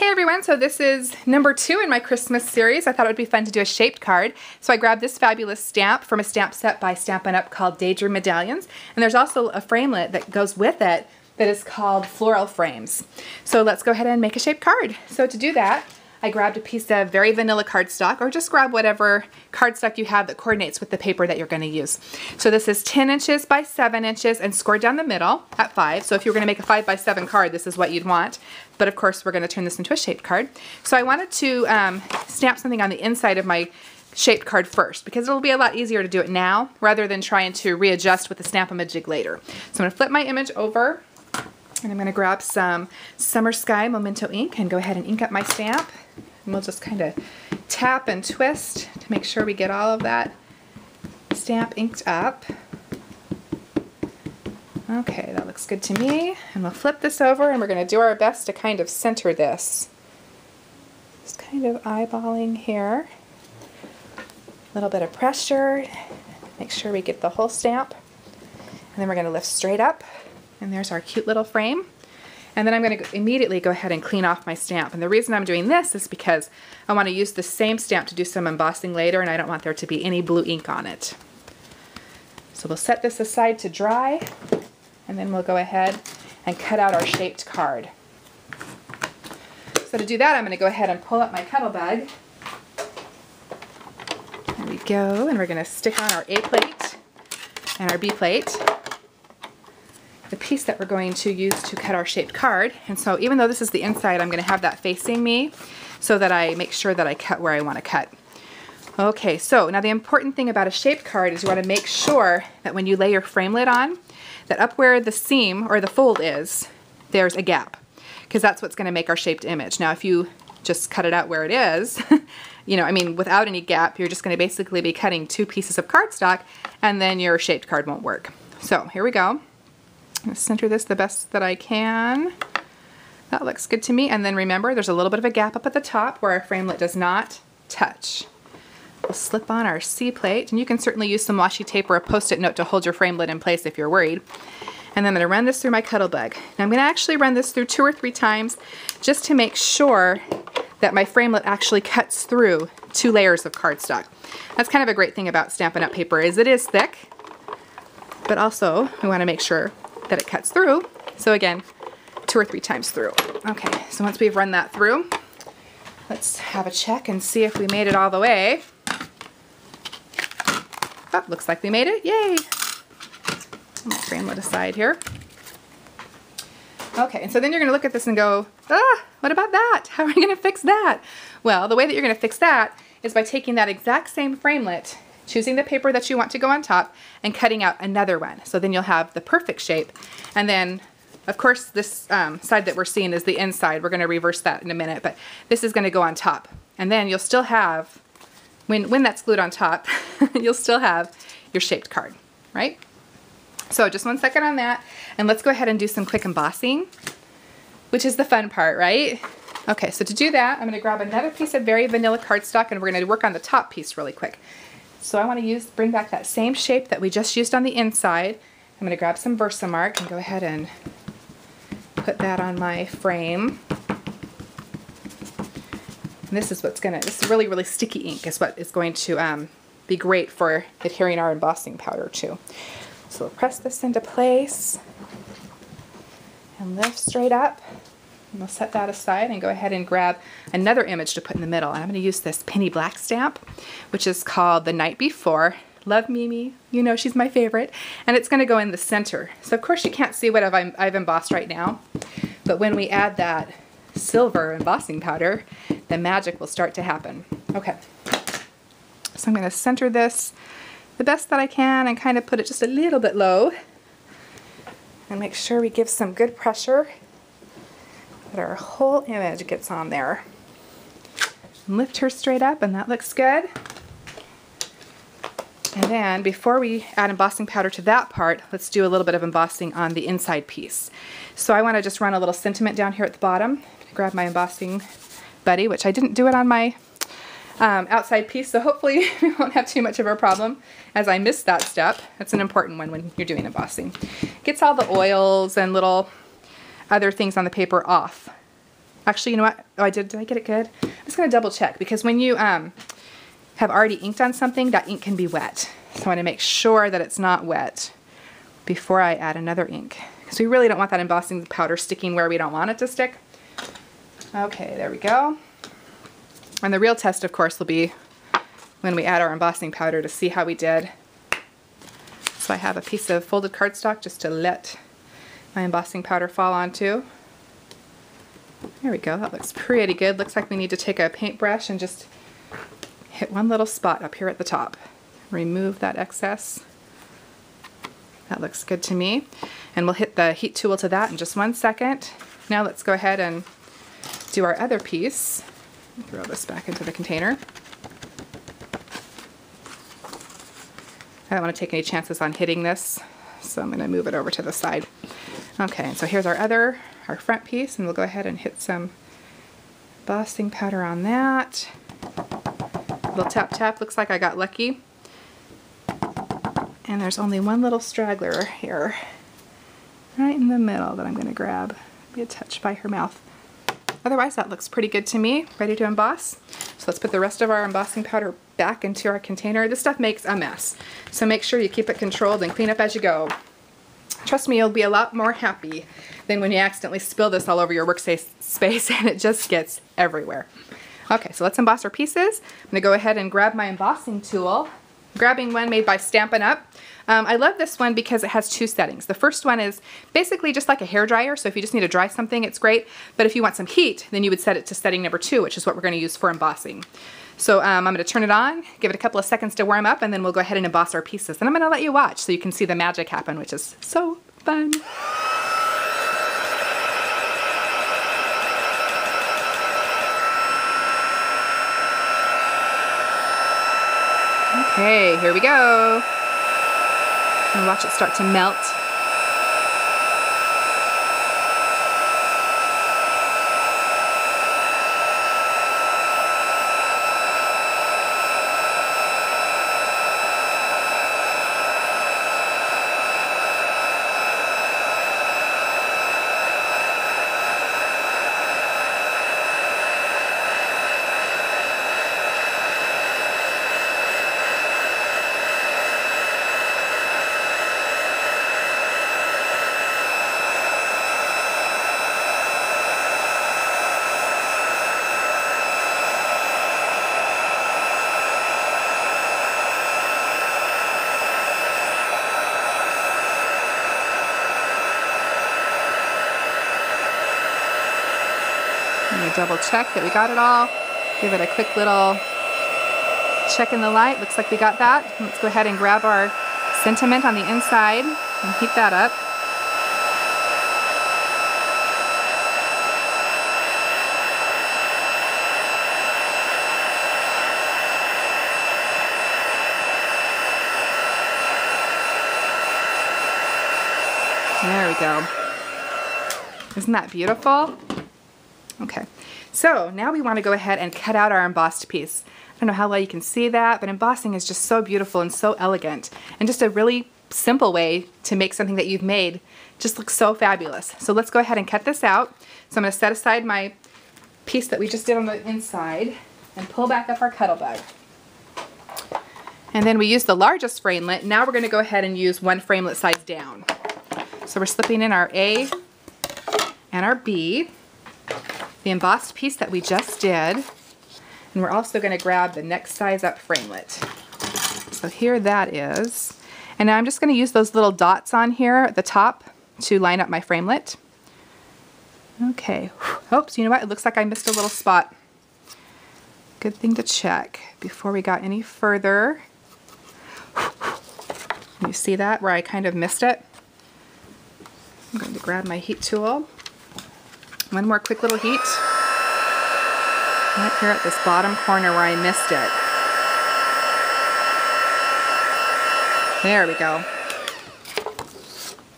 Hey everyone, so this is number 2 in my Christmas series. I thought it would be fun to do a shaped card. So I grabbed this fabulous stamp from a stamp set by Stampin' Up! Called Daydream Medallions. And there's also a framelit that goes with it that is called Floral Frames. So let's go ahead and make a shaped card. So to do that, I grabbed a piece of very vanilla cardstock, or just grab whatever cardstock you have that coordinates with the paper that you're going to use. So this is 10 inches by 7 inches and scored down the middle at 5. So if you were going to make a 5 by 7 card, this is what you'd want. But of course, we're going to turn this into a shaped card. So I wanted to stamp something on the inside of my shaped card first, because it'll be a lot easier to do it now rather than trying to readjust with the Stamp-A-Majig later. So I'm going to flip my image over, and I'm going to grab some Summer Sky Memento ink and go ahead and ink up my stamp. And we'll just kind of tap and twist to make sure we get all of that stamp inked up. Okay, that looks good to me. And we'll flip this over and we're going to do our best to kind of center this. Just kind of eyeballing here. A little bit of pressure. Make sure we get the whole stamp. And then we're going to lift straight up. And there's our cute little frame. And then I'm going to immediately go ahead and clean off my stamp. And the reason I'm doing this is because I want to use the same stamp to do some embossing later, and I don't want there to be any blue ink on it. So we'll set this aside to dry, and then we'll go ahead and cut out our shaped card. So to do that, I'm going to go ahead and pull up my Cathijudd. There we go, and we're going to stick on our A plate and our B plate. The piece that we're going to use to cut our shaped card. And so even though this is the inside, I'm going to have that facing me so that I make sure that I cut where I want to cut. Okay, so now the important thing about a shaped card is you want to make sure that when you lay your framelit on, that up where the seam or the fold is, there's a gap, because that's what's going to make our shaped image. Now if you just cut it out where it is, you know, I mean, without any gap, you're just going to basically be cutting 2 pieces of cardstock, and then your shaped card won't work. So here we go. I'm going to center this the best that I can. That looks good to me. And then remember, there's a little bit of a gap up at the top where our framelit does not touch. We'll slip on our C plate, and you can certainly use some washi tape or a post-it note to hold your framelit in place if you're worried. And then I'm going to run this through my Cathijudd. Now I'm going to actually run this through 2 or 3 times just to make sure that my framelit actually cuts through 2 layers of cardstock. That's kind of a great thing about Stampin' Up! Paper, is it is thick, but also we want to make sure that it cuts through. So again, 2 or 3 times through. Okay, so once we've run that through, let's have a check and see if we made it all the way. Oh, looks like we made it. Yay! I'll framelit aside here. Okay, and so then you're going to look at this and go, ah, what about that? How are we going to fix that? Well, the way that you're going to fix that is by taking that exact same framelit, choosing the paper that you want to go on top, and cutting out another one. So then you'll have the perfect shape. And then, of course, this side that we're seeing is the inside. We're going to reverse that in a minute, but this is going to go on top. And then you'll still have, when that's glued on top, you'll still have your shaped card, right? So just 1 second on that, and let's go ahead and do some quick embossing, which is the fun part, right? Okay, so to do that, I'm going to grab another piece of very vanilla cardstock, and we're going to work on the top piece really quick. So I want to bring back that same shape that we just used on the inside. I'm going to grab some Versamark and go ahead and put that on my frame. And this is this really, really sticky ink is what is going to be great for adhering our embossing powder to. So we'll press this into place and lift straight up. And we'll set that aside and go ahead and grab another image to put in the middle. And I'm going to use this penny black stamp, which is called The Night Before. Love Mimi, you know she's my favorite. And it's going to go in the center. So of course you can't see what I've embossed right now, but when we add that silver embossing powder, the magic will start to happen. Okay, so I'm going to center this the best that I can and kind of put it just a little bit low. And make sure we give some good pressure that our whole image gets on there. Lift her straight up, and that looks good. And then before we add embossing powder to that part, let's do a little bit of embossing on the inside piece. So I want to just run a little sentiment down here at the bottom. Grab my Embossing Buddy, which I didn't do it on my outside piece, so hopefully we won't have too much of a problem as I missed that step. That's an important one when you're doing embossing. Gets all the oils and little other things on the paper off. Actually, you know what? Oh, did I get it good? I'm just going to double check, because when you have already inked on something, that ink can be wet. So I want to make sure that it's not wet before I add another ink, because we really don't want that embossing powder sticking where we don't want it to stick. Okay, there we go. And the real test, of course, will be when we add our embossing powder to see how we did. So I have a piece of folded cardstock just to let my embossing powder fall onto. There we go, that looks pretty good. Looks like we need to take a paintbrush and just hit one little spot up here at the top. Remove that excess. That looks good to me. And we'll hit the heat tool to that in just 1 second. Now let's go ahead and do our other piece. Throw this back into the container. I don't want to take any chances on hitting this, so I'm going to move it over to the side. Okay, and so here's our front piece, and we'll go ahead and hit some embossing powder on that. Little tap tap, looks like I got lucky. And there's only one little straggler here, right in the middle, that I'm going to grab. Be a touch by her mouth. Otherwise, that looks pretty good to me, ready to emboss. So let's put the rest of our embossing powder back into our container. This stuff makes a mess, so make sure you keep it controlled and clean up as you go. Trust me, you'll be a lot more happy than when you accidentally spill this all over your workspace and it just gets everywhere. Okay, so let's emboss our pieces. I'm going to go ahead and grab my embossing tool. Grabbing one made by Stampin' Up. I love this one because it has 2 settings. The first one is basically just like a hairdryer, so if you just need to dry something, it's great. But if you want some heat, then you would set it to setting number 2, which is what we're going to use for embossing. So I'm going to turn it on, give it a couple of seconds to warm up, and then we'll go ahead and emboss our pieces. And I'm going to let you watch so you can see the magic happen, which is so fun. Okay, here we go. And watch it start to melt. Double check that we got it all. Give it a quick little check in the light. Looks like we got that. Let's go ahead and grab our sentiment on the inside and heat that up. There we go. Isn't that beautiful? Okay, so now we want to go ahead and cut out our embossed piece. I don't know how well you can see that, but embossing is just so beautiful and so elegant, and just a really simple way to make something that you've made just look so fabulous. So let's go ahead and cut this out. So I'm going to set aside my piece that we just did on the inside and pull back up our Cuttlebug. And then we used the largest framelit. Now we're going to go ahead and use 1 framelit size down. So we're slipping in our A and our B, the embossed piece that we just did, and we're also going to grab the next size up framelit. So here that is. And now I'm just going to use those little dots on here at the top to line up my framelit. Okay. Oops, you know what? It looks like I missed a little spot. Good thing to check before we got any further. You see that where I kind of missed it? I'm going to grab my heat tool. One more quick little heat. Right here at this bottom corner where I missed it. There we go.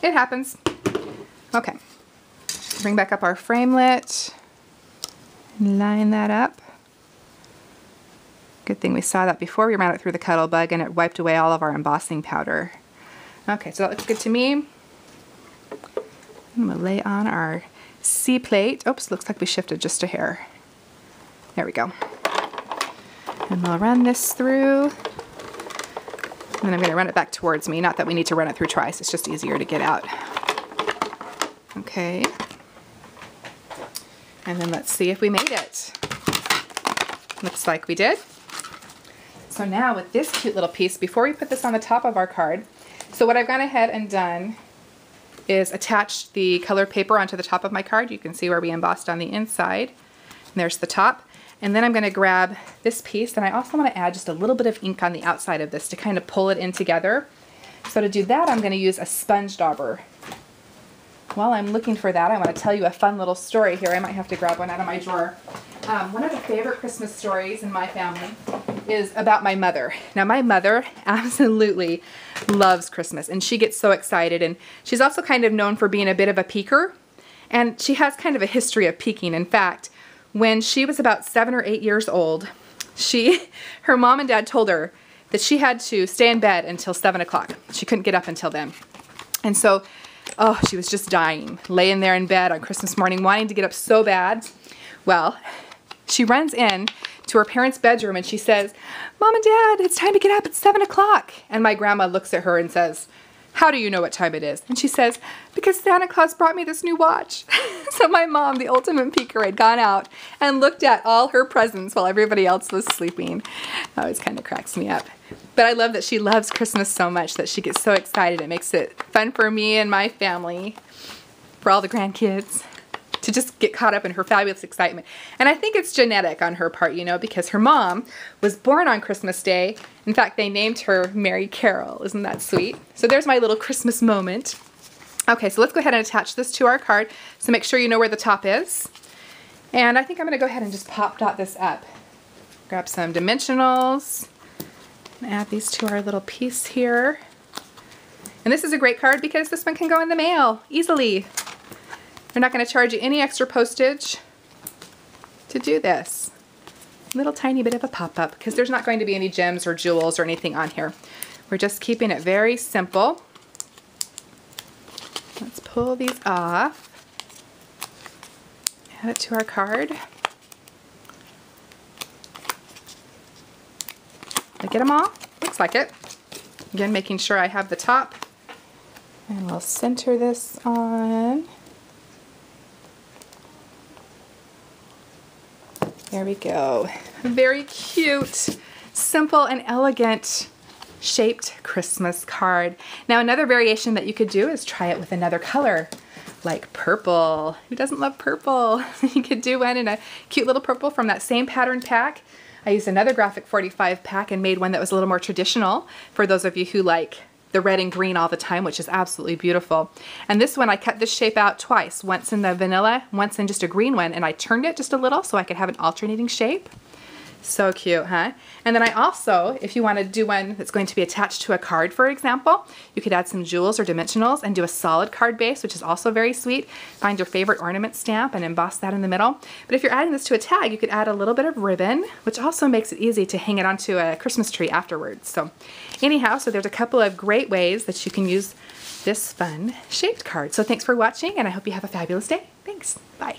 It happens. Okay. Bring back up our framelit. Line that up. Good thing we saw that before we ran it through the Cuttlebug and it wiped away all of our embossing powder. Okay, so that looks good to me. I'm going to lay on our C plate. Oops, looks like we shifted just a hair. There we go. And we'll run this through. And then I'm going to run it back towards me. Not that we need to run it through twice, it's just easier to get out. Okay. And then let's see if we made it. Looks like we did. So now with this cute little piece, before we put this on the top of our card, so what I've gone ahead and done is attach the colored paper onto the top of my card. You can see where we embossed on the inside. And there's the top. And then I'm going to grab this piece, and I also want to add just a little bit of ink on the outside of this to kind of pull it in together. So to do that, I'm going to use a sponge dauber. While I'm looking for that, I want to tell you a fun little story here. I might have to grab one out of my drawer. One of the favorite Christmas stories in my family is about my mother. Now, my mother absolutely loves Christmas, and she gets so excited, and she's also kind of known for being a bit of a peeker, and she has kind of a history of peeking. In fact, when she was about 7 or 8 years old, her mom and dad told her that she had to stay in bed until 7 o'clock. She couldn't get up until then. And so, oh, she was just dying, laying there in bed on Christmas morning, wanting to get up so bad. Well, she runs in to her parents' bedroom and she says, "Mom and Dad, it's time to get up. It's 7 o'clock. And my grandma looks at her and says, "How do you know what time it is?" And she says, "Because Santa Claus brought me this new watch." So my mom, the ultimate peeker, had gone out and looked at all her presents while everybody else was sleeping. That always kind of cracks me up. But I love that she loves Christmas so much that she gets so excited. It makes it fun for me and my family, for all the grandkids, to just get caught up in her fabulous excitement. And I think it's genetic on her part, you know, because her mom was born on Christmas Day. In fact, they named her Mary Carol. Isn't that sweet? So there's my little Christmas moment. Okay, so let's go ahead and attach this to our card. So make sure you know where the top is. And I think I'm going to go ahead and just pop dot this up. Grab some dimensionals and add these to our little piece here. And this is a great card because this one can go in the mail easily. They're not going to charge you any extra postage to do this. Little tiny bit of a pop-up because there's not going to be any gems or jewels or anything on here. We're just keeping it very simple. Let's pull these off. Add it to our card. Did I get them all? Looks like it. Again, making sure I have the top. And we'll center this on. There we go. Very cute, simple and elegant shaped Christmas card. Now another variation that you could do is try it with another color, like purple. Who doesn't love purple? You could do one in a cute little purple from that same pattern pack. I used another Graphic 45 pack and made one that was a little more traditional for those of you who like the red and green all the time, which is absolutely beautiful. And this one, I cut this shape out twice, once in the vanilla, once in just a green one, and I turned it just a little so I could have an alternating shape. So cute, huh? And then I also, if you want to do one that's going to be attached to a card, for example, you could add some jewels or dimensionals and do a solid card base, which is also very sweet. Find your favorite ornament stamp and emboss that in the middle. But if you're adding this to a tag, you could add a little bit of ribbon, which also makes it easy to hang it onto a Christmas tree afterwards. So anyhow, so there's a couple of great ways that you can use this fun shaped card. So thanks for watching, and I hope you have a fabulous day. Thanks. Bye.